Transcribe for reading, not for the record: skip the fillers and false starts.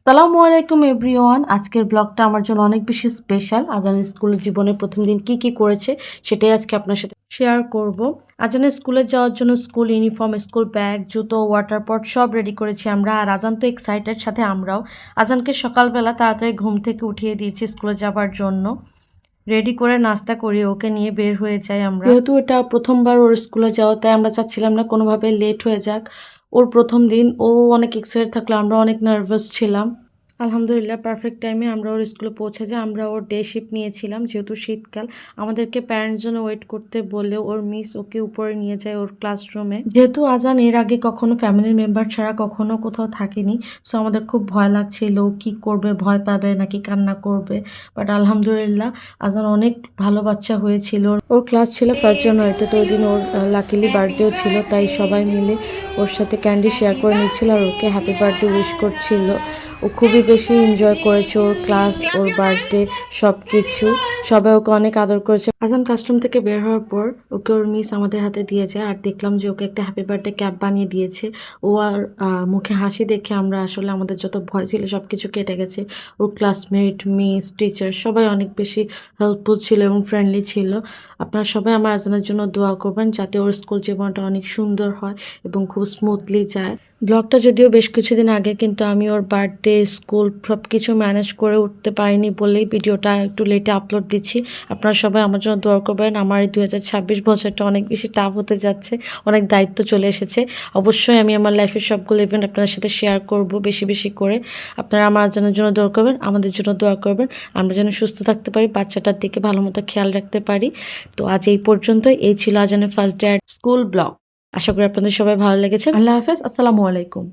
সালামু আলাইকুম এভরিওয়ান। আজকের ব্লগটা আমার জন্য অনেক বেশি স্পেশাল। আজানের স্কুলের জীবনের প্রথম দিন কি করেছে সেটাই আজকে আপনার সাথে শেয়ার করব। আজানের স্কুলে যাওয়ার জন্য স্কুল ইউনিফর্ম, স্কুল ব্যাগ, জুতো, ওয়াটার পট সব রেডি করেছি আমরা। আর আজান তো এক্সাইটেড, সাথে আমরাও। আজানকে সকালবেলা তাড়াতাড়ি ঘুম থেকে উঠিয়ে দিয়েছি স্কুলে যাবার জন্য। রেডি করে নাস্তা করি, ওকে নিয়ে বের হয়ে যাই আমরা। যেহেতু এটা প্রথমবার ওর স্কুলে যাওয়া, তাই আমরা চাচ্ছিলাম না কোনোভাবে লেট হয়ে যাক। ওর প্রথম দিন, ও অনেক এক্সাইটেড থাকলো, আমরা অনেক নার্ভাস ছিলাম। আলহামদুলিল্লাহ পারফেক্ট টাইমে আমরা ওর স্কুলে পৌঁছে যাই। আমরা ওর ডে শিফট নিয়েছিলাম, যেহেতু শীতকাল আমাদেরকে প্যারেন্টস জন্য ওয়েট করতে বলে ওর মিস ওকে উপরে নিয়ে যায় ওর ক্লাসরুমে। যেহেতু আজান এর আগে কখনো ফ্যামিলির মেম্বার ছাড়া কখনো কোথাও থাকেনি, সো আমাদের খুব ভয় লাগছিল ও কী করবে, ভয় পাবে নাকি কান্না করবে। বাট আলহামদুলিল্লাহ আজান অনেক ভালো বাচ্চা হয়েছিল। ওর ক্লাস ছিল ফার্স্ট জানুয়ারিতে, তো ওই দিন ওর লাকিলি বার্থডেও ছিল, তাই সবাই মিলে ওর সাথে ক্যান্ডি শেয়ার করে নিচ্ছিল আর ওকে হ্যাপি বার্থডে উইশ করছিল। ও খুবই বেশি এনজয় করেছে ওর ক্লাস, ওর বার্থডে, সব কিছু। সবাই ওকে অনেক আদর করেছে। আজান ক্লাসরুম থেকে বের হওয়ার পর ওকে ওর মিস আমাদের হাতে দিয়ে যায়, আর দেখলাম যে ওকে একটা হ্যাপি বার্থডে ক্যাপ বানিয়ে দিয়েছে। ও আর মুখে হাসি দেখে আমরা আসলে আমাদের যত ভয় ছিল সব কিছু কেটে গেছে। ওর ক্লাসমেট, মিস, টিচার সবাই অনেক বেশি হেল্পফুল ছিল এবং ফ্রেন্ডলি ছিল। আপনারা সবাই আমার আজানের জন্য দোয়া করবেন যাতে ওর স্কুল জীবনটা অনেক সুন্দর হয় এবং খুব স্মুথলি যায়। ব্লগটা যদিও বেশ কিছুদিন আগে, কিন্তু আমি ওর বার্থডে, স্কুল সব কিছু ম্যানেজ করে উঠতে পারিনি বলেই ভিডিওটা একটু লেটে আপলোড দিচ্ছি। আপনারা সবাই আমার জন্য দোয়া করবেন। আমার এই 2026 বছরটা অনেক বেশি টাফ হতে যাচ্ছে, অনেক দায়িত্ব চলে এসেছে। অবশ্যই আমি আমার লাইফের সবগুলো ইভেন্ট আপনাদের সাথে শেয়ার করব বেশি বেশি করে। আপনারা আমার আজানের জন্য দোয়া করবেন, আমাদের জন্য দোয়া করবেন, আমরা যেন সুস্থ থাকতে পারি, বাচ্চাটার দিকে ভালো মতো খেয়াল রাখতে পারি। তো আজ এই পর্যন্তই। এই ছিল আজানের ফার্স্ট ডে স্কুল ব্লগ। আশা করি আপনাদের সবাই ভালো লেগেছে। আল্লাহ হাফেজ, আসসালামু আলাইকুম।